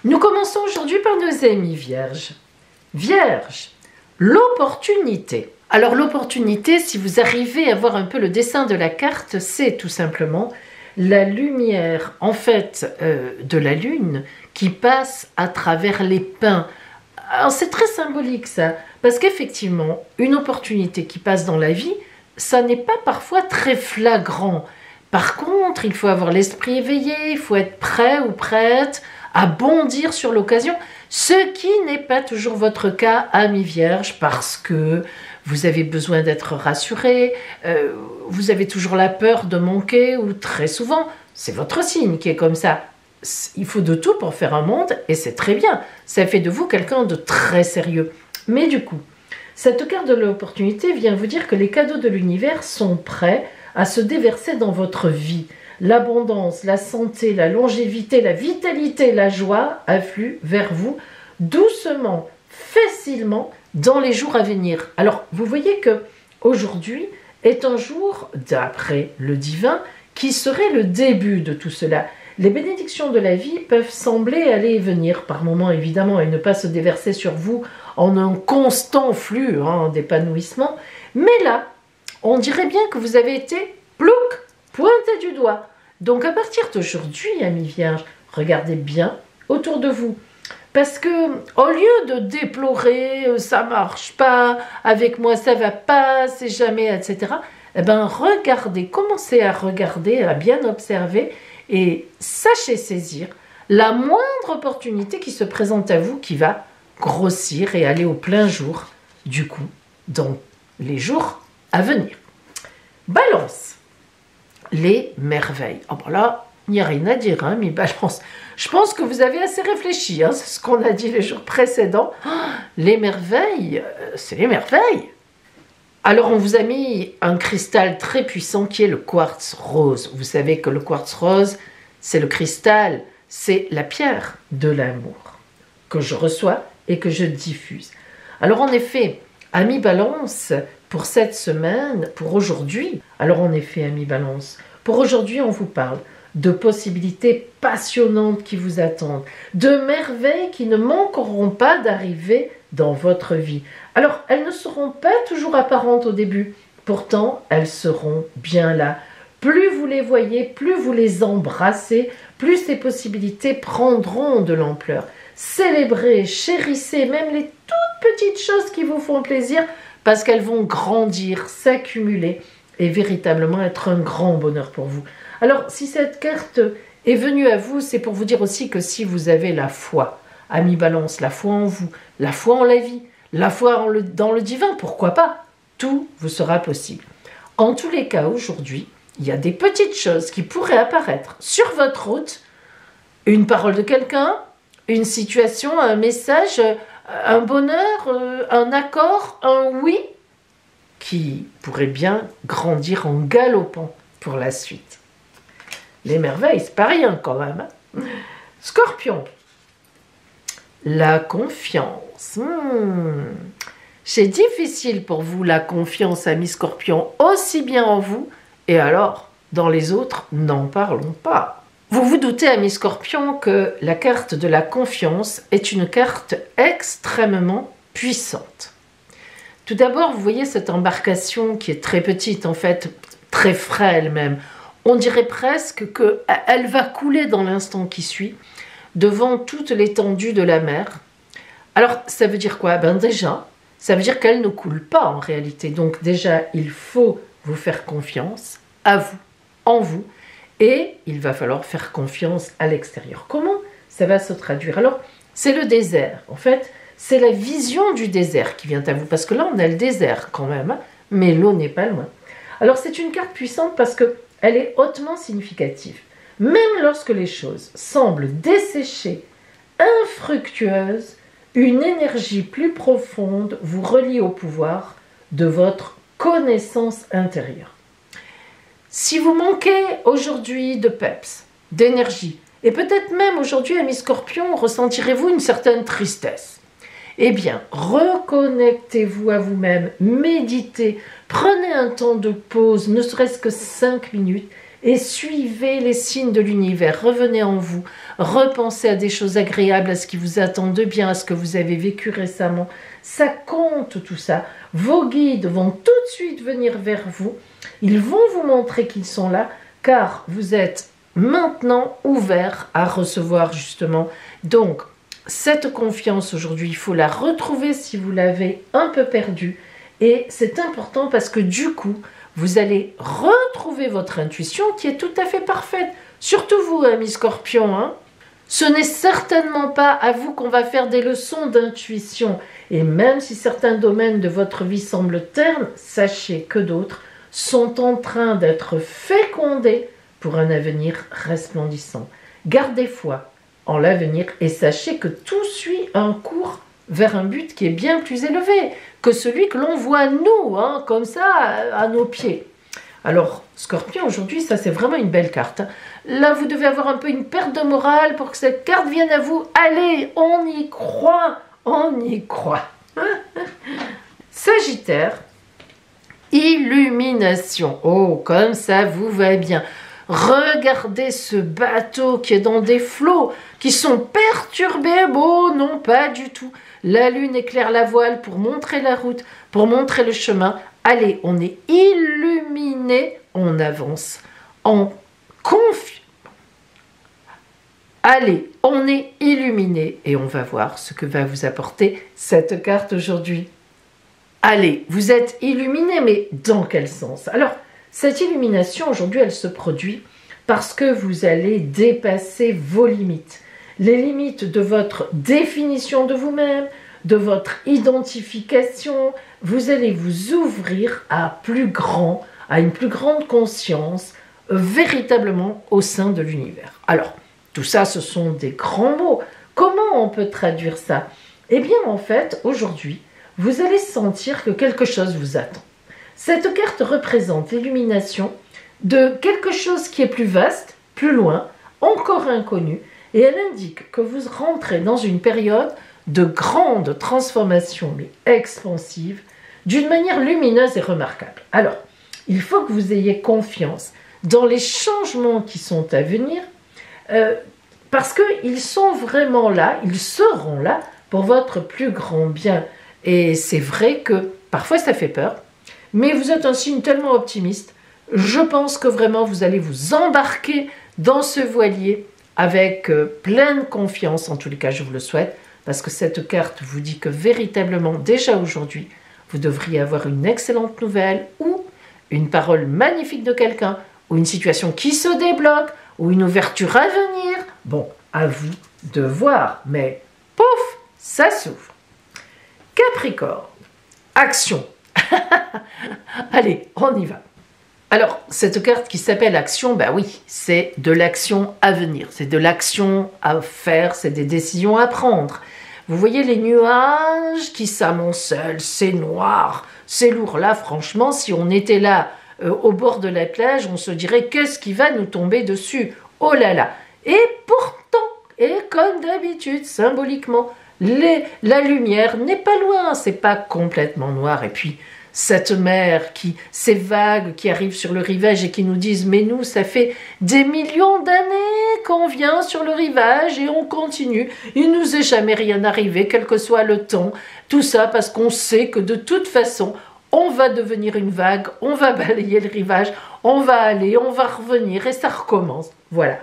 Nous commençons aujourd'hui par nos amis vierges. Vierge, l'opportunité. Alors l'opportunité, si vous arrivez à voir un peu le dessin de la carte, c'est tout simplement la lumière, en fait, de la lune qui passe à travers les pins. Alors c'est très symbolique ça, parce qu'effectivement, une opportunité qui passe dans la vie, ça n'est pas parfois très flagrant. Par contre, il faut avoir l'esprit éveillé, il faut être prêt ou prête à bondir sur l'occasion, ce qui n'est pas toujours votre cas, amis vierges, parce que vous avez besoin d'être rassuré, vous avez toujours la peur de manquer, ou très souvent, c'est votre signe qui est comme ça. Il faut de tout pour faire un monde, et c'est très bien. Ça fait de vous quelqu'un de très sérieux. Mais du coup, cette carte de l'opportunité vient vous dire que les cadeaux de l'univers sont prêts à se déverser dans votre vie. L'abondance, la santé, la longévité, la vitalité, la joie affluent vers vous doucement, facilement, dans les jours à venir. Alors, vous voyez que aujourd'hui est un jour, d'après le divin, qui serait le début de tout cela. Les bénédictions de la vie peuvent sembler aller et venir par moments, évidemment, et ne pas se déverser sur vous en un constant flux d'épanouissement. Mais là, on dirait bien que vous avez été plouc, pointé du doigt. Donc à partir d'aujourd'hui, amis vierges, regardez bien autour de vous. Parce que au lieu de déplorer, ça marche pas, avec moi ça va pas, c'est jamais, etc. Eh ben regardez, commencez à regarder, à bien observer et sachez saisir la moindre opportunité qui se présente à vous, qui va grossir et aller au plein jour, du coup, dans les jours à venir. Balance, les merveilles. Oh ben là, il n'y a rien à dire, mi balance. Je pense que vous avez assez réfléchi, c'est ce qu'on a dit les jours précédents. Les merveilles, c'est les merveilles. Alors on vous a mis un cristal très puissant qui est le quartz rose. Vous savez que le quartz rose, c'est le cristal, c'est la pierre de l'amour que je reçois et que je diffuse. Alors en effet, amis balance, pour cette semaine, pour aujourd'hui, alors en effet, amis balance, pour aujourd'hui, on vous parle de possibilités passionnantes qui vous attendent, de merveilles qui ne manqueront pas d'arriver dans votre vie. Alors, elles ne seront pas toujours apparentes au début, pourtant, elles seront bien là. Plus vous les voyez, plus vous les embrassez, plus ces possibilités prendront de l'ampleur. Célébrez, chérissez même les toutes petites choses qui vous font plaisir, parce qu'elles vont grandir, s'accumuler et véritablement être un grand bonheur pour vous. Alors, si cette carte est venue à vous, c'est pour vous dire aussi que si vous avez la foi, amis balance, la foi en vous, la foi en la vie, la foi dans le divin, pourquoi pas, tout vous sera possible. En tous les cas, aujourd'hui, il y a des petites choses qui pourraient apparaître sur votre route, une parole de quelqu'un, une situation, un message, un bonheur, un accord, un oui, qui pourrait bien grandir en galopant pour la suite. Les merveilles, c'est pas rien quand même. Scorpion, la confiance. C'est difficile pour vous la confiance, amis Scorpion, aussi bien en vous, et alors, dans les autres, n'en parlons pas. Vous vous doutez, amis Scorpion, que la carte de la confiance est une carte extrêmement puissante. Tout d'abord, vous voyez cette embarcation qui est très petite, en fait, très frêle même. On dirait presque qu'elle va couler dans l'instant qui suit, devant toute l'étendue de la mer. Alors, ça veut dire quoi? Ben déjà, ça veut dire qu'elle ne coule pas en réalité. Donc déjà, il faut vous faire confiance à vous, en vous, et il va falloir faire confiance à l'extérieur. Comment ça va se traduire? Alors, c'est le désert. En fait, c'est la vision du désert qui vient à vous, parce que là, on a le désert quand même, mais l'eau n'est pas loin. Alors, c'est une carte puissante parce qu'elle est hautement significative. Même lorsque les choses semblent desséchées, infructueuses, une énergie plus profonde vous relie au pouvoir de votre connaissance intérieure. Si vous manquez aujourd'hui de peps, d'énergie, et peut-être même aujourd'hui, amis Scorpion, ressentirez-vous une certaine tristesse. Eh bien, reconnectez-vous à vous-même, méditez, prenez un temps de pause, ne serait-ce que 5 minutes, et suivez les signes de l'univers. Revenez en vous, repensez à des choses agréables, à ce qui vous attend de bien, à ce que vous avez vécu récemment. Ça compte tout ça. Vos guides vont tout de suite venir vers vous. Ils vont vous montrer qu'ils sont là, car vous êtes maintenant ouvert à recevoir justement. Donc, cette confiance aujourd'hui, il faut la retrouver si vous l'avez un peu perdue. Et c'est important parce que du coup, vous allez retrouver votre intuition qui est tout à fait parfaite. Surtout vous, amis Scorpion, hein. Ce n'est certainement pas à vous qu'on va faire des leçons d'intuition. Et même si certains domaines de votre vie semblent ternes, sachez que d'autres sont en train d'être fécondés pour un avenir resplendissant. Gardez foi en l'avenir et sachez que tout suit un cours vers un but qui est bien plus élevé que celui que l'on voit nous, hein, comme ça, à nos pieds. Alors, Scorpion, aujourd'hui, ça c'est vraiment une belle carte. Là, vous devez avoir un peu une perte de morale pour que cette carte vienne à vous. Allez, on y croit, on y croit. Sagittaire, illumination. Oh, comme ça vous va bien. Regardez ce bateau qui est dans des flots qui sont perturbés. Bon, non, pas du tout. La lune éclaire la voile pour montrer la route, pour montrer le chemin. Allez, on est illuminé, on avance en confiance. Allez, on est illuminé et on va voir ce que va vous apporter cette carte aujourd'hui. Allez, vous êtes illuminé, mais dans quel sens? Alors, cette illumination aujourd'hui, elle se produit parce que vous allez dépasser vos limites. Les limites de votre définition de vous-même, de votre identification. Vous allez vous ouvrir à une plus grande conscience, véritablement au sein de l'univers. Alors, tout ça, ce sont des grands mots. Comment on peut traduire ça? Eh bien, en fait, aujourd'hui, vous allez sentir que quelque chose vous attend. Cette carte représente l'illumination de quelque chose qui est plus vaste, plus loin, encore inconnu, et elle indique que vous rentrez dans une période de grande transformation, mais expansive, d'une manière lumineuse et remarquable. Alors, il faut que vous ayez confiance dans les changements qui sont à venir, parce qu'ils sont vraiment là, ils seront là pour votre plus grand bien. Et c'est vrai que parfois ça fait peur, mais vous êtes un signe tellement optimiste, je pense que vraiment vous allez vous embarquer dans ce voilier avec pleine confiance, en tous les cas je vous le souhaite, parce que cette carte vous dit que véritablement, déjà aujourd'hui, vous devriez avoir une excellente nouvelle, ou une parole magnifique de quelqu'un, ou une situation qui se débloque, ou une ouverture à venir. Bon, à vous de voir, mais pouf, ça s'ouvre. Capricorne, action. Allez, on y va. Alors, cette carte qui s'appelle action, ben oui, c'est de l'action à venir, c'est de l'action à faire, c'est des décisions à prendre. Vous voyez les nuages qui s'amoncellent, c'est noir, c'est lourd. Là, franchement, si on était là au bord de la plage, on se dirait qu'est-ce qui va nous tomber dessus? Oh là là! Et pourtant, et comme d'habitude, symboliquement, la lumière n'est pas loin, c'est pas complètement noir. Et puis, cette mer, ces vagues qui arrivent sur le rivage et qui nous disent « Mais nous, ça fait des millions d'années qu'on vient sur le rivage et on continue. Il nous est jamais rien arrivé, quel que soit le temps. » Tout ça parce qu'on sait que de toute façon, on va devenir une vague, on va balayer le rivage, on va aller, on va revenir et ça recommence. Voilà.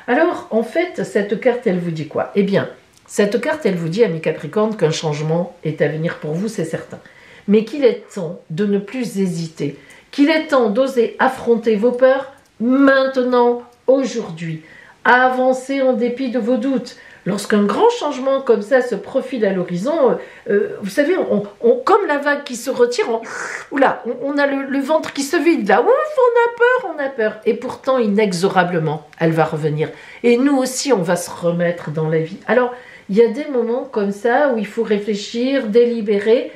Alors, en fait, cette carte, elle vous dit quoi? Eh bien, cette carte, elle vous dit, amis Capricorne, qu'un changement est à venir pour vous, c'est certain. Mais qu'il est temps de ne plus hésiter, qu'il est temps d'oser affronter vos peurs maintenant, aujourd'hui, à avancer en dépit de vos doutes. Lorsqu'un grand changement comme ça se profile à l'horizon, vous savez, comme la vague qui se retire, on a le ventre qui se vide, là, ouf, on a peur. Et pourtant, inexorablement, elle va revenir. Et nous aussi, on va se remettre dans la vie. Alors, il y a des moments comme ça où il faut réfléchir, délibérer,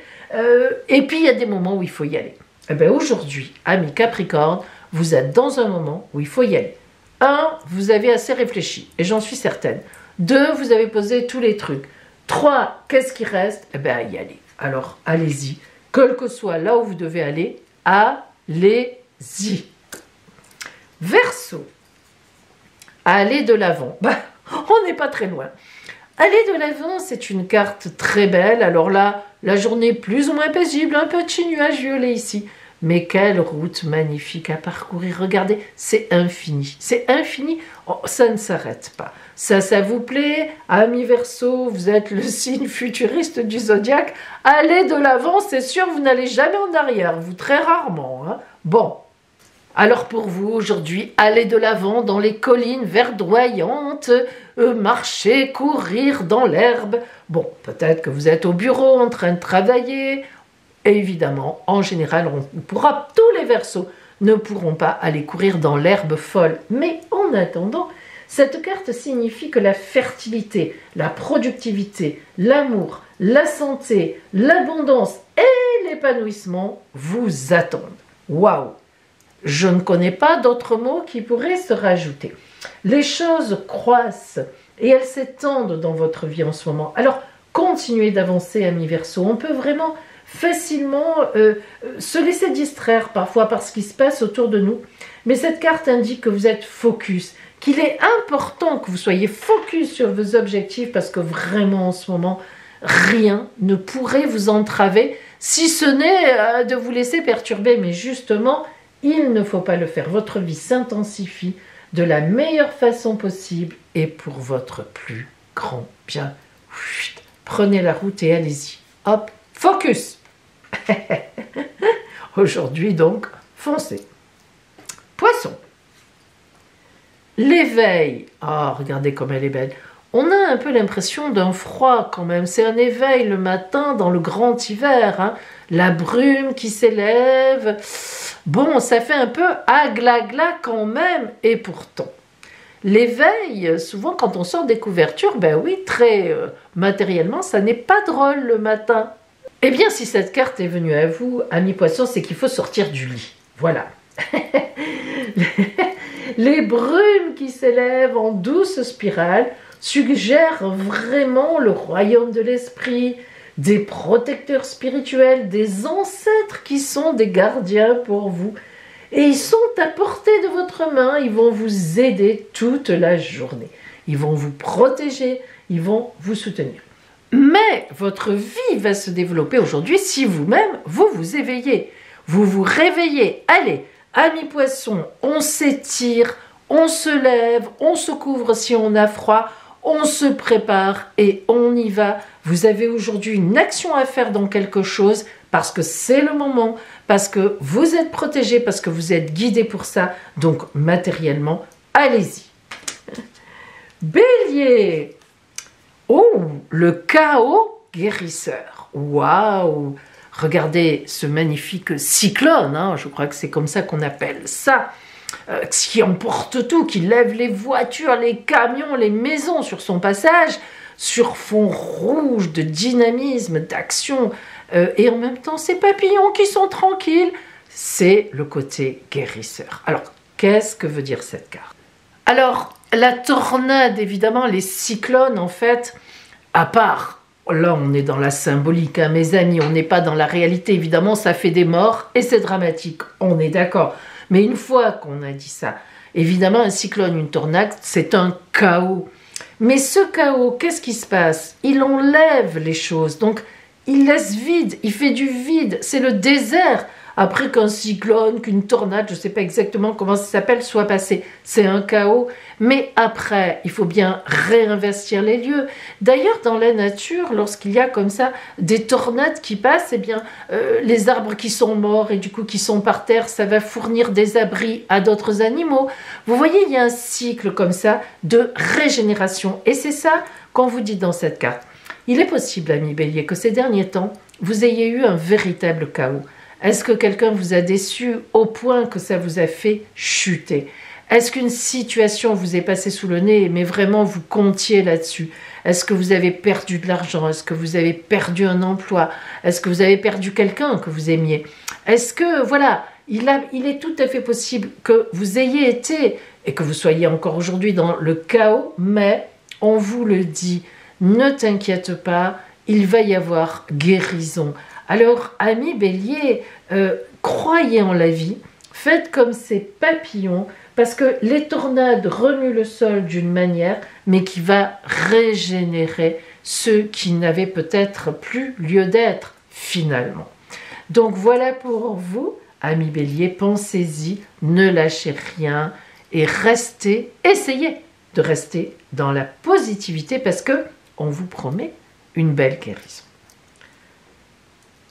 et puis il y a des moments où il faut y aller. Eh bien aujourd'hui, amis Capricorne, vous êtes dans un moment où il faut y aller. 1, vous avez assez réfléchi, et j'en suis certaine. 2, vous avez posé tous les trucs. 3, qu'est-ce qui reste? Eh bien, y aller. Alors, allez-y. Quel que soit là où vous devez aller, allez-y. Verseau, allez de l'avant. Bah, on n'est pas très loin. Aller de l'avant, c'est une carte très belle. Alors là, la journée plus ou moins paisible, un petit nuage violet ici. Mais quelle route magnifique à parcourir. Regardez, c'est infini. C'est infini. Oh, ça ne s'arrête pas. Ça vous plaît? Amis Verseau, vous êtes le signe futuriste du zodiaque. Allez de l'avant, c'est sûr, vous n'allez jamais en arrière. Vous, très rarement. Hein. Bon. Alors pour vous, aujourd'hui, allez de l'avant dans les collines verdoyantes, marcher, courir dans l'herbe. Bon, peut-être que vous êtes au bureau en train de travailler. Et évidemment, en général, tous les Verseaux ne pourront pas aller courir dans l'herbe folle. Mais en attendant, cette carte signifie que la fertilité, la productivité, l'amour, la santé, l'abondance et l'épanouissement vous attendent. Waouh! Je ne connais pas d'autres mots qui pourraient se rajouter. Les choses croissent et elles s'étendent dans votre vie en ce moment. Alors, continuez d'avancer, amis Verseau. On peut vraiment facilement se laisser distraire parfois par ce qui se passe autour de nous. Mais cette carte indique que vous êtes focus, qu'il est important que vous soyez focus sur vos objectifs parce que vraiment en ce moment, rien ne pourrait vous entraver si ce n'est de vous laisser perturber. Mais justement, il ne faut pas le faire. Votre vie s'intensifie de la meilleure façon possible et pour votre plus grand bien. Chut, prenez la route et allez-y. Hop, focus. Aujourd'hui donc, foncez. Poisson. L'éveil. Ah, regardez comme elle est belle. On a un peu l'impression d'un froid quand même. C'est un éveil le matin dans le grand hiver. Hein. La brume qui s'élève. Bon, ça fait un peu agla-gla quand même. Et pourtant, l'éveil, souvent quand on sort des couvertures, ben oui, très matériellement, ça n'est pas drôle le matin. Eh bien, si cette carte est venue à vous, amis Poissons, c'est qu'il faut sortir du lit. Voilà. Les brumes qui s'élèvent en douce spirale suggèrent vraiment le royaume de l'esprit, des protecteurs spirituels, des ancêtres qui sont des gardiens pour vous. Et ils sont à portée de votre main, ils vont vous aider toute la journée. Ils vont vous protéger, ils vont vous soutenir. Mais votre vie va se développer aujourd'hui si vous-même, vous vous éveillez. Vous vous réveillez. Allez, amis Poissons, on s'étire, on se lève, on se couvre si on a froid, on se prépare et on y va. Vous avez aujourd'hui une action à faire dans quelque chose parce que c'est le moment, parce que vous êtes protégé, parce que vous êtes guidé pour ça. Donc matériellement, allez-y. Bélier. Oh, le chaos guérisseur. Waouh! Regardez ce magnifique cyclone, hein, je crois que c'est comme ça qu'on appelle ça, qui emporte tout, qui lève les voitures, les camions, les maisons sur son passage, sur fond rouge de dynamisme, d'action, et en même temps ces papillons qui sont tranquilles. C'est le côté guérisseur. Alors, qu'est-ce que veut dire cette carte? Alors, la tornade, évidemment, les cyclones, en fait, à part, là on est dans la symbolique, hein, mes amis, on n'est pas dans la réalité, évidemment, ça fait des morts et c'est dramatique, on est d'accord. Mais une fois qu'on a dit ça, évidemment, un cyclone, une tornade, c'est un chaos. Mais ce chaos, qu'est-ce qui se passe? Il enlève les choses, donc il laisse vide, il fait du vide, c'est le désert. Après qu'un cyclone, qu'une tornade, je ne sais pas exactement comment ça s'appelle, soit passé. C'est un chaos. Mais après, il faut bien réinvestir les lieux. D'ailleurs, dans la nature, lorsqu'il y a comme ça des tornades qui passent, eh bien, les arbres qui sont morts et du coup qui sont par terre, ça va fournir des abris à d'autres animaux. Vous voyez, il y a un cycle comme ça de régénération. Et c'est ça qu'on vous dit dans cette carte. Il est possible, amis Bélier, que ces derniers temps, vous ayez eu un véritable chaos. Est-ce que quelqu'un vous a déçu au point que ça vous a fait chuter? Est-ce qu'une situation vous est passée sous le nez, mais vraiment vous comptiez là-dessus? Est-ce que vous avez perdu de l'argent? Est-ce que vous avez perdu un emploi? Est-ce que vous avez perdu quelqu'un que vous aimiez? Est-ce que, voilà, il est tout à fait possible que vous ayez été, et que vous soyez encore aujourd'hui dans le chaos, mais on vous le dit, ne t'inquiète pas, il va y avoir guérison. Alors, amis Bélier, croyez en la vie, faites comme ces papillons, parce que les tornades remuent le sol d'une manière, mais qui va régénérer ceux qui n'avaient peut-être plus lieu d'être finalement. Donc voilà pour vous, amis Bélier, pensez-y, ne lâchez rien et restez, essayez de rester dans la positivité parce que on vous promet une belle guérison.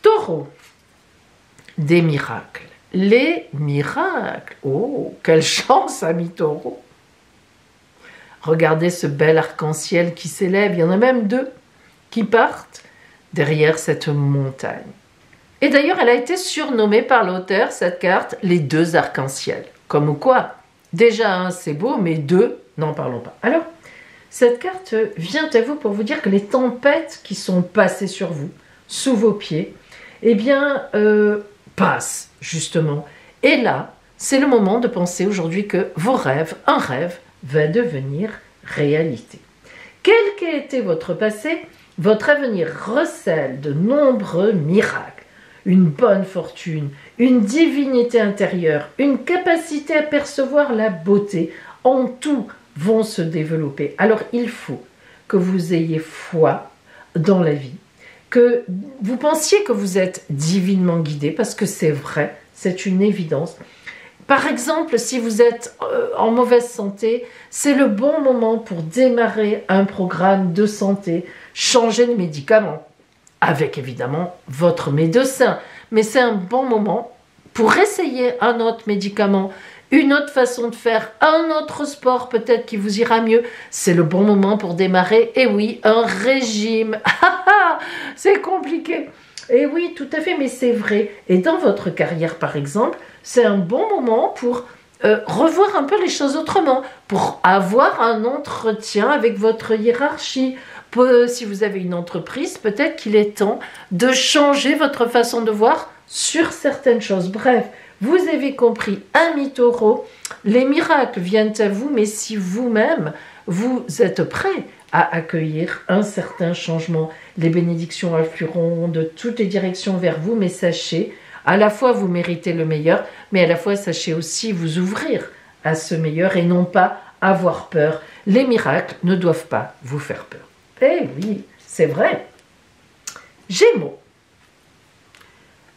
Taureau, des miracles. Les miracles. Oh, quelle chance, ami Taureau. Regardez ce bel arc-en-ciel qui s'élève. Il y en a même 2 qui partent derrière cette montagne. Et d'ailleurs, elle a été surnommée par l'auteur, cette carte, les 2 arcs-en-ciel. Comme quoi, déjà, un, c'est beau, mais 2, n'en parlons pas. Alors, cette carte vient à vous pour vous dire que les tempêtes qui sont passées sur vous, sous vos pieds, eh bien, passent, justement. Et là, c'est le moment de penser aujourd'hui que vos rêves, un rêve, va devenir réalité. Quel qu'ait été votre passé, votre avenir recèle de nombreux miracles. Une bonne fortune, une divinité intérieure, une capacité à percevoir la beauté, en tout vont se développer. Alors il faut que vous ayez foi dans la vie, que vous pensiez que vous êtes divinement guidé, parce que c'est vrai, c'est une évidence. Par exemple, si vous êtes en mauvaise santé, c'est le bon moment pour démarrer un programme de santé, changer de médicament, avec évidemment votre médecin. Mais c'est un bon moment pour essayer un autre médicament, une autre façon de faire, un autre sport peut-être qui vous ira mieux. C'est le bon moment pour démarrer, et oui, un régime. C'est compliqué. Et oui, tout à fait, mais c'est vrai. Et dans votre carrière, par exemple, c'est un bon moment pour revoir un peu les choses autrement, pour avoir un entretien avec votre hiérarchie. Si vous avez une entreprise, peut-être qu'il est temps de changer votre façon de voir sur certaines choses. Bref, vous avez compris, ami Taureau, les miracles viennent à vous, mais si vous-même, vous êtes prêt à accueillir un certain changement, les bénédictions afflueront de toutes les directions vers vous, mais sachez, à la fois vous méritez le meilleur, mais à la fois sachez aussi vous ouvrir à ce meilleur et non pas avoir peur. Les miracles ne doivent pas vous faire peur. Eh oui, c'est vrai. Gémeaux.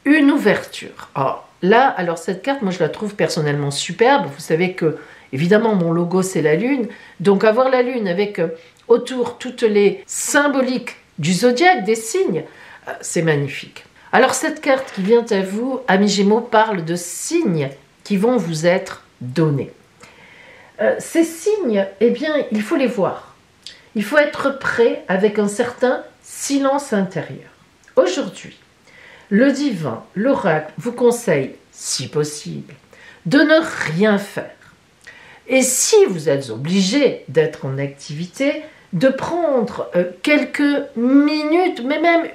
Une ouverture. Oh, là, alors cette carte, moi je la trouve personnellement superbe. Vous savez que, évidemment, mon logo c'est la Lune. Donc avoir la Lune avec autour toutes les symboliques du zodiaque, des signes, c'est magnifique. Alors cette carte qui vient à vous, amis Gémeaux, parle de signes qui vont vous être donnés. Ces signes, eh bien, il faut les voir. Il faut être prêt avec un certain silence intérieur. Aujourd'hui, le divin, l'oracle, vous conseille, si possible, de ne rien faire. Et si vous êtes obligé d'être en activité, de prendre quelques minutes, mais même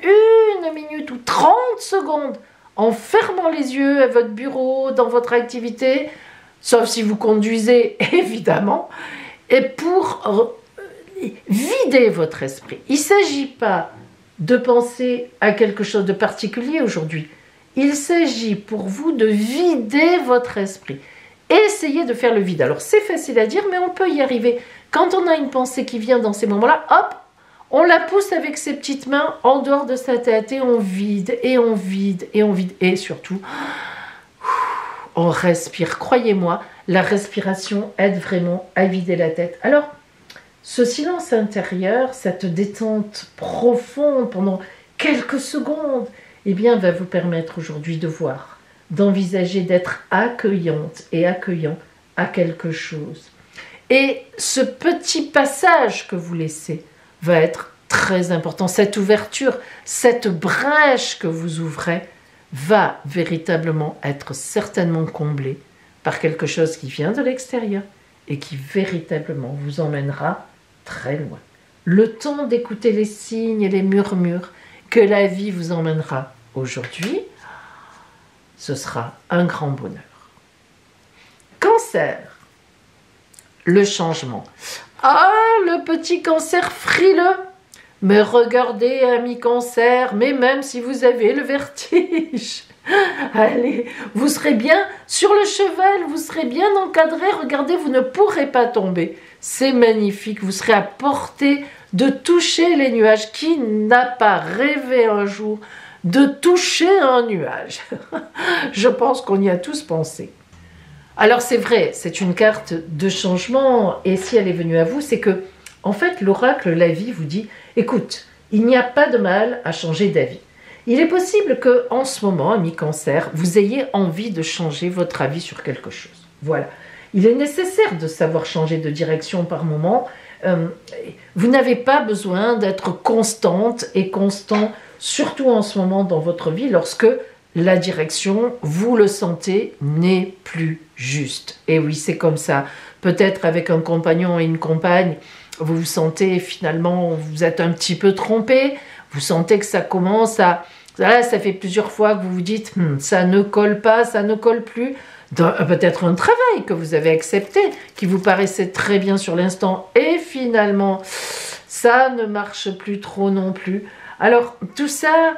1 minute ou 30 secondes, en fermant les yeux à votre bureau, dans votre activité, sauf si vous conduisez, évidemment, et pour vider votre esprit. Il ne s'agit pas de penser à quelque chose de particulier aujourd'hui. Il s'agit pour vous de vider votre esprit. Essayez de faire le vide. Alors c'est facile à dire, mais on peut y arriver. Quand on a une pensée qui vient dans ces moments-là, hop, on la pousse avec ses petites mains en dehors de sa tête et on vide, et on vide, et on vide. Et surtout, on respire. Croyez-moi, la respiration aide vraiment à vider la tête. Alors, ce silence intérieur, cette détente profonde pendant quelques secondes, eh bien, va vous permettre aujourd'hui de voir, d'envisager d'être accueillante et accueillant à quelque chose. Et ce petit passage que vous laissez va être très important. Cette ouverture, cette brèche que vous ouvrez va véritablement être certainement comblée par quelque chose qui vient de l'extérieur et qui véritablement vous emmènera très loin. Le temps d'écouter les signes et les murmures que la vie vous emmènera aujourd'hui, ce sera un grand bonheur. Cancer, le changement. Ah, le petit cancer frileux. Mais regardez, ami cancer, mais même si vous avez le vertige, Allez, vous serez bien sur le cheval, vous serez bien encadré. Regardez, vous ne pourrez pas tomber. C'est magnifique, vous serez à portée de toucher les nuages. Qui n'a pas rêvé un jour de toucher un nuage? Je pense qu'on y a tous pensé. Alors c'est vrai, c'est une carte de changement, et si elle est venue à vous, c'est que, en fait, l'oracle, la vie, vous dit, écoute, il n'y a pas de mal à changer d'avis. Il est possible que, en ce moment, ami Cancer, vous ayez envie de changer votre avis sur quelque chose. Voilà. Il est nécessaire de savoir changer de direction par moment. Vous n'avez pas besoin d'être constante et constant, surtout en ce moment dans votre vie, lorsque la direction, vous le sentez, n'est plus juste. Et oui, c'est comme ça. Peut-être avec un compagnon et une compagne, vous vous sentez finalement, vous êtes un petit peu trompé, vous sentez que ça commence à... Là, ça fait plusieurs fois que vous vous dites, ça ne colle pas, ça ne colle plus. Peut-être un travail que vous avez accepté, qui vous paraissait très bien sur l'instant, et finalement, ça ne marche plus trop non plus. Alors, tout ça,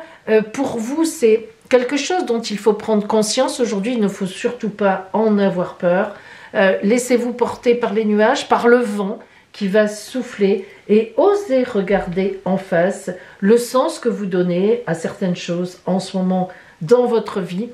pour vous, c'est quelque chose dont il faut prendre conscience. Aujourd'hui, il ne faut surtout pas en avoir peur. Laissez-vous porter par les nuages, par le vent qui va souffler, et osez regarder en face le sens que vous donnez à certaines choses en ce moment dans votre vie.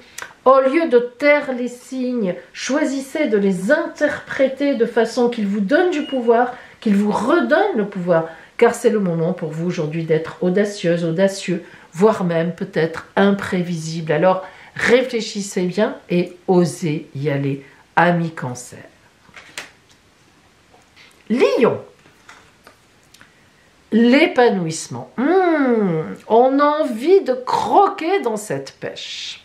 Au lieu de taire les signes, choisissez de les interpréter de façon qu'ils vous donnent du pouvoir, qu'ils vous redonnent le pouvoir, car c'est le moment pour vous aujourd'hui d'être audacieuse, audacieux, voire même peut-être imprévisible. Alors réfléchissez bien et osez y aller, ami Cancer. Lion, l'épanouissement. On a envie de croquer dans cette pêche.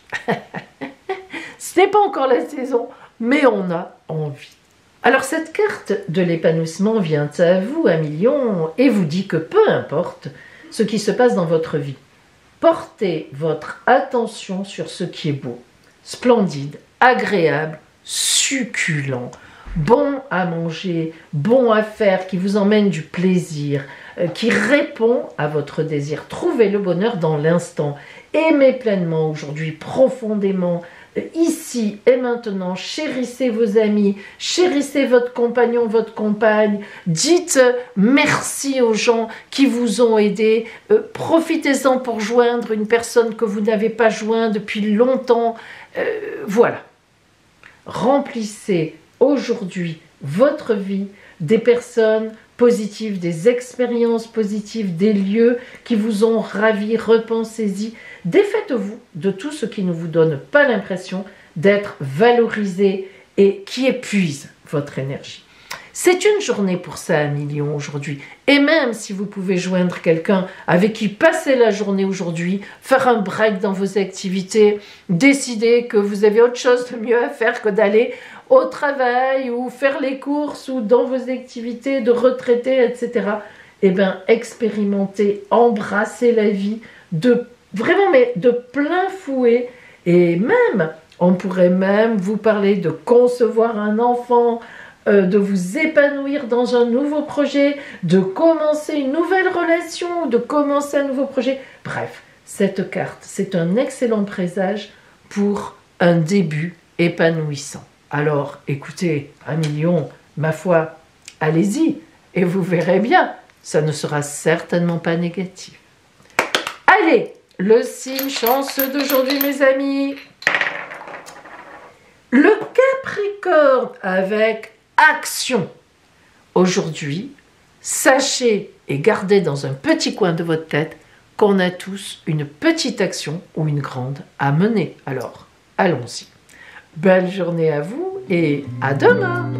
Ce n'est pas encore la saison, mais on a envie. Alors cette carte de l'épanouissement vient à vous, ami Lion, et vous dit que peu importe ce qui se passe dans votre vie, portez votre attention sur ce qui est beau, splendide, agréable, succulent, bon à manger, bon à faire, qui vous emmène du plaisir, qui répond à votre désir. Trouvez le bonheur dans l'instant. Aimez pleinement aujourd'hui, profondément, ici et maintenant. Chérissez vos amis, chérissez votre compagnon, votre compagne. Dites merci aux gens qui vous ont aidé. Profitez-en pour joindre une personne que vous n'avez pas jointe depuis longtemps. Voilà. Remplissez aujourd'hui votre vie des personnes positives, des expériences positives, des lieux qui vous ont ravi. Repensez-y. Défaites-vous de tout ce qui ne vous donne pas l'impression d'être valorisé et qui épuise votre énergie. C'est une journée pour ça, ami Lion, aujourd'hui. Et même si vous pouvez joindre quelqu'un avec qui passer la journée aujourd'hui, faire un break dans vos activités, décider que vous avez autre chose de mieux à faire que d'aller au travail ou faire les courses ou dans vos activités de retraité, etc. Eh bien, expérimentez, embrassez la vie vraiment, mais de plein fouet. Et même, on pourrait même vous parler de concevoir un enfant, de vous épanouir dans un nouveau projet, de commencer une nouvelle relation, de commencer un nouveau projet. Bref, cette carte, c'est un excellent présage pour un début épanouissant. Alors, écoutez, ami Lion, ma foi, allez-y et vous verrez bien, ça ne sera certainement pas négatif. Allez, le signe chanceux d'aujourd'hui, mes amis. Le Capricorne avec action. Aujourd'hui, sachez et gardez dans un petit coin de votre tête qu'on a tous une petite action ou une grande à mener. Alors, allons-y. Belle journée à vous et à demain!